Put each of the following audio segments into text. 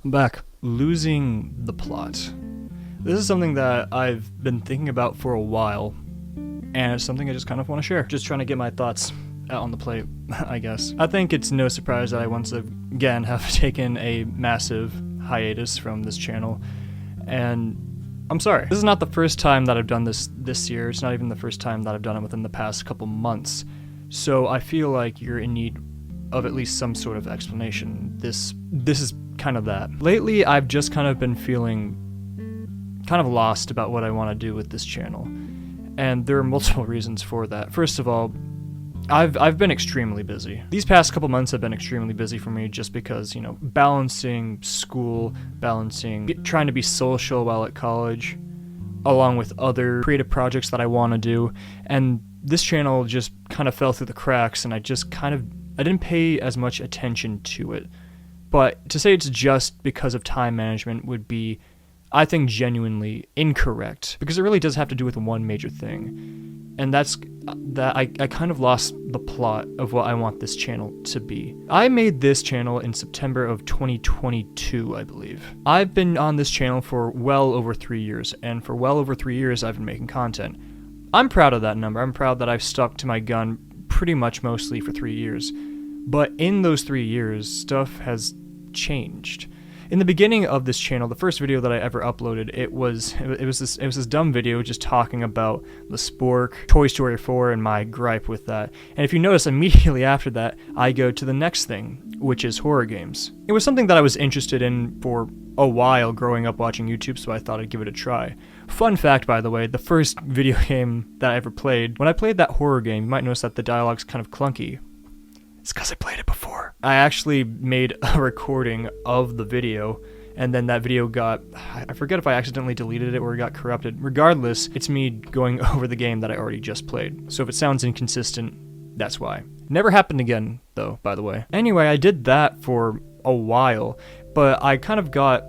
I'm back. Losing the plot. This is something that I've been thinking about for a while, and it's something I just kind of want to share. Just trying to get my thoughts out on the plate, I guess. I think it's no surprise that I once again have taken a massive hiatus from this channel, and I'm sorry. This is not the first time that I've done this year. It's not even the first time that I've done it within the past couple months. So I feel like you're in need of at least some sort of explanation. This is kind of that. Lately, I've just kind of been feeling kind of lost about what I want to do with this channel. And there are multiple reasons for that. First of all, I've been extremely busy. These past couple months have been extremely busy for me just because, you know, balancing school, trying to be social while at college, along with other creative projects that I want to do. And this channel just kind of fell through the cracks, and I didn't pay as much attention to it. But to say it's just because of time management would be, I think, genuinely incorrect, because it really does have to do with one major thing, and that's that I kind of lost the plot of what I want this channel to be. I made this channel in September of 2022, I believe. I've been on this channel for well over 3 years, and for well over 3 years I've been making content. I'm proud of that number. I'm proud that I've stuck to my gun pretty much mostly for 3 years. But in those 3 years, stuff has changed. In the beginning of this channel, the first video that I ever uploaded, it was this dumb video just talking about the Spork, Toy Story 4, and my gripe with that. And if you notice, immediately after that, I go to the next thing, which is horror games. It was something that I was interested in for a while growing up watching YouTube, so I thought I'd give it a try. Fun fact, by the way, the first video game that I ever played, when I played that horror game, you might notice that the dialogue's kind of clunky. It's because I played it before. I actually made a recording of the video, and then that video I forget if I accidentally deleted it or it got corrupted. Regardless, it's me going over the game that I already just played. So if it sounds inconsistent, that's why. Never happened again, though, by the way. Anyway, I did that for a while, but I kind of got,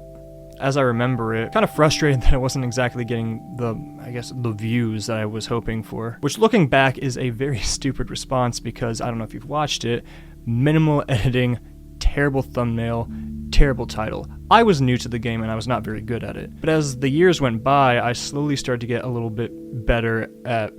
as I remember it, kind of frustrated that I wasn't exactly getting the views that I was hoping for. Which, looking back, is a very stupid response because, I don't know if you've watched it, minimal editing, terrible thumbnail, terrible title. I was new to the game and I was not very good at it. But as the years went by, I slowly started to get a little bit better at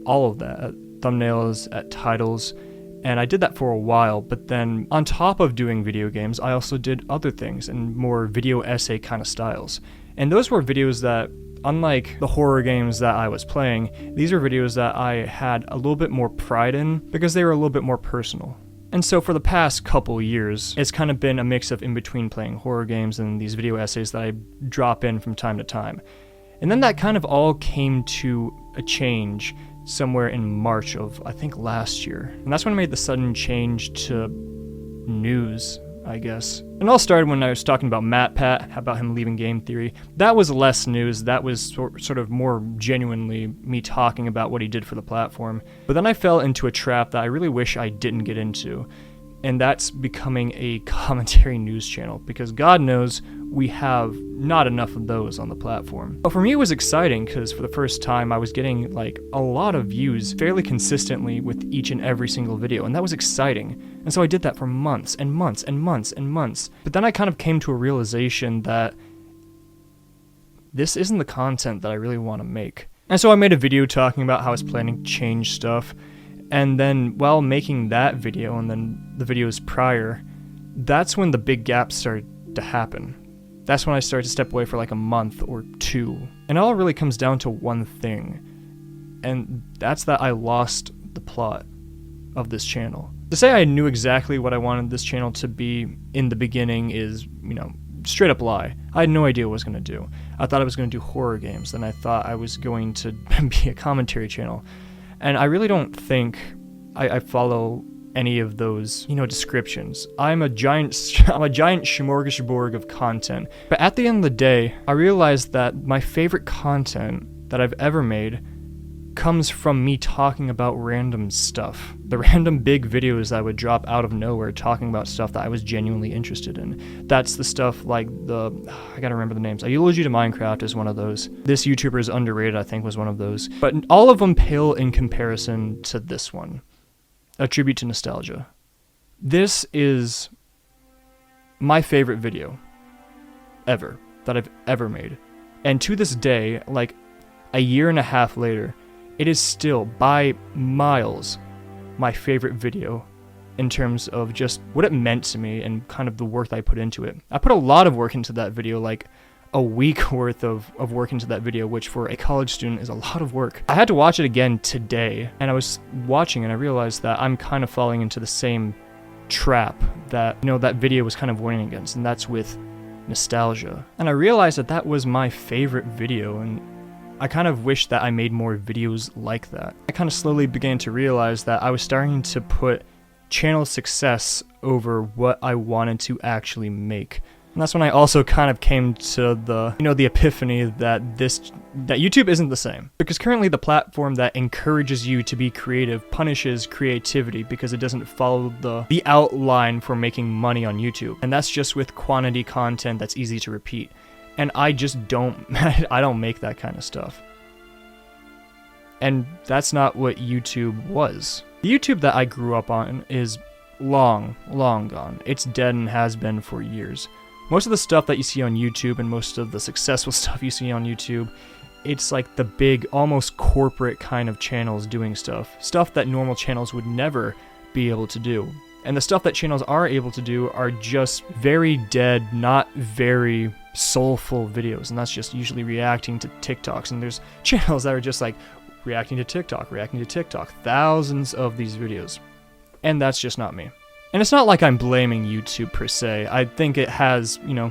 all of that, at thumbnails, at titles. And I did that for a while, but then on top of doing video games, I also did other things and more video essay kind of styles. And those were videos that, unlike the horror games that I was playing, these are videos that I had a little bit more pride in because they were a little bit more personal. And so for the past couple years, it's kind of been a mix of in between playing horror games and these video essays that I drop in from time to time. And then that kind of all came to a change somewhere in March of, I think, last year. And that's when I made the sudden change to news, I guess. It all started when I was talking about MatPat, about him leaving Game Theory. That was less news. That was sort of more genuinely me talking about what he did for the platform. But then I fell into a trap that I really wish I didn't get into. And that's becoming a commentary news channel, because God knows we have not enough of those on the platform. But for me, it was exciting because for the first time I was getting like a lot of views fairly consistently with each and every single video, and that was exciting. And so I did that for months and months and months and months. But then I kind of came to a realization that this isn't the content that I really want to make. And so I made a video talking about how I was planning to change stuff. And then while making that video and then the videos prior, that's when the big gaps started to happen. That's when I started to step away for like a month or two. And it all really comes down to one thing. And that's that I lost the plot of this channel. To say I knew exactly what I wanted this channel to be in the beginning is, you know, straight up lie. I had no idea what I was going to do. I thought I was going to do horror games, then I thought I was going to be a commentary channel. And I really don't think I follow any of those, you know, descriptions. I'm a giant smorgasbord of content. But at the end of the day, I realized that my favorite content that I've ever made comes from me talking about random stuff. The random big videos that I would drop out of nowhere talking about stuff that I was genuinely interested in. That's the stuff like I gotta remember the names. A Eulogy to Minecraft is one of those. This YouTuber is underrated, I think, was one of those. But all of them pale in comparison to this one. A Tribute to Nostalgia. This is my favorite video. ever that I've ever made. And to this day, like a year and a half later, it is still by miles my favorite video in terms of just what it meant to me and kind of the work that I put into it. I put a lot of work into that video, like a week worth of work into that video, which for a college student is a lot of work. I had to watch it again today, and I was watching and I realized that I'm kind of falling into the same trap that, you know, that video was kind of warning against, and that's with nostalgia. And I realized that that was my favorite video, and I kind of wish that I made more videos like that. I kind of slowly began to realize that I was starting to put channel success over what I wanted to actually make. And that's when I also kind of came to the, you know, the epiphany that YouTube isn't the same. Because currently the platform that encourages you to be creative punishes creativity because it doesn't follow the outline for making money on YouTube. And that's just with quantity content that's easy to repeat. And I just don't, I don't make that kind of stuff. And that's not what YouTube was. The YouTube that I grew up on is long gone. It's dead and has been for years. Most of the stuff that you see on YouTube and most of the successful stuff you see on YouTube, it's like the big, almost corporate kind of channels doing stuff that normal channels would never be able to do. And the stuff that channels are able to do are just very dead, not very soulful videos, and that's just usually reacting to TikToks. And there's channels that are just like reacting to TikTok, thousands of these videos. And that's just not me. And it's not like I'm blaming YouTube per se. I think it has, you know,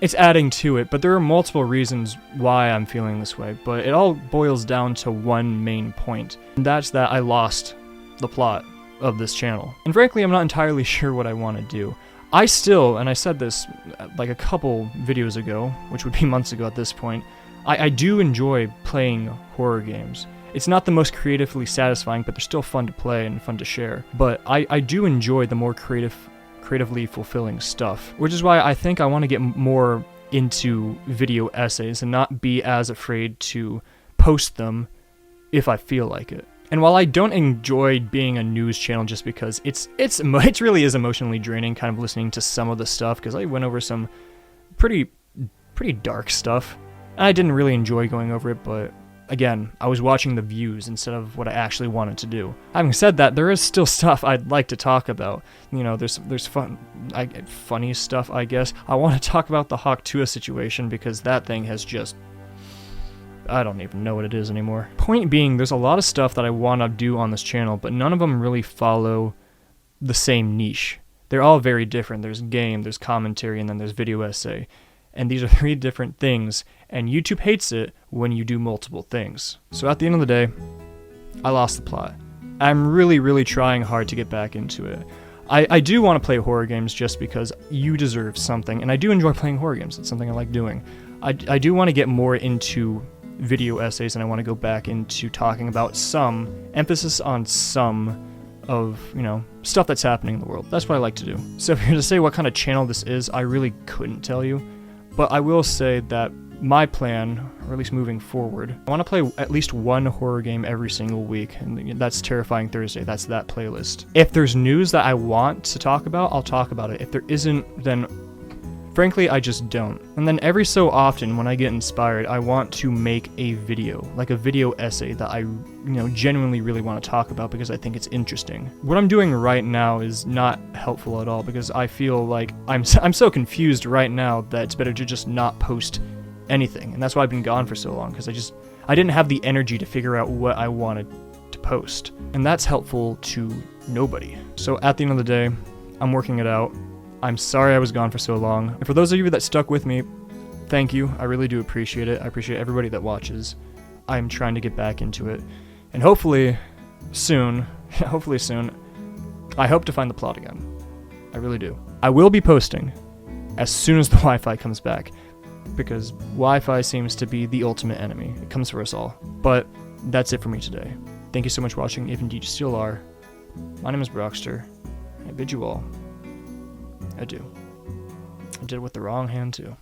it's adding to it, but there are multiple reasons why I'm feeling this way. But it all boils down to one main point, and that's that I lost the plot of this channel. And frankly, I'm not entirely sure what I want to do. I still, and I said this like a couple videos ago, which would be months ago at this point, I do enjoy playing horror games. It's not the most creatively satisfying, but they're still fun to play and fun to share. But I do enjoy the more creatively fulfilling stuff, which is why I think I want to get more into video essays and not be as afraid to post them if I feel like it. And while I don't enjoy being a news channel just because it really is emotionally draining kind of listening to some of the stuff, because I went over some pretty dark stuff, and I didn't really enjoy going over it, but again, I was watching the views instead of what I actually wanted to do. Having said that, there is still stuff I'd like to talk about. You know, there's funny stuff, I guess. I want to talk about the Hawk Tuah situation because that thing has just, I don't even know what it is anymore. Point being, there's a lot of stuff that I want to do on this channel, but none of them really follow the same niche. They're all very different. There's game, there's commentary, and then there's video essay. And these are 3 different things, and YouTube hates it when you do multiple things. So at the end of the day, I lost the plot. I'm really trying hard to get back into it. I do want to play horror games just because you deserve something, and I do enjoy playing horror games. It's something I like doing. I do want to get more into video essays, and I want to go back into talking about some, emphasis on some of, you know, stuff that's happening in the world. That's what I like to do. So if you're to say what kind of channel this is, I really couldn't tell you. But I will say that my plan, or at least moving forward, I want to play at least one horror game every single week, and that's Terrifying Thursday. That's that playlist. If there's news that I want to talk about, I'll talk about it. If there isn't, then frankly, I just don't. And then every so often, when I get inspired, I want to make a video, like a video essay that I, genuinely really want to talk about because I think it's interesting. What I'm doing right now is not helpful at all because I feel like I'm so confused right now that it's better to just not post anything. And that's why I've been gone for so long, because I didn't have the energy to figure out what I wanted to post. And that's helpful to nobody. So at the end of the day, I'm working it out. I'm sorry I was gone for so long. And for those of you that stuck with me, thank you. I really do appreciate it. I appreciate everybody that watches. I'm trying to get back into it. And hopefully soon, I hope to find the plot again. I really do. I will be posting as soon as the Wi-Fi comes back, because Wi-Fi seems to be the ultimate enemy. It comes for us all. But that's it for me today. Thank you so much for watching, if indeed you still are. My name is Brockster. I bid you all adieu. I did it with the wrong hand too.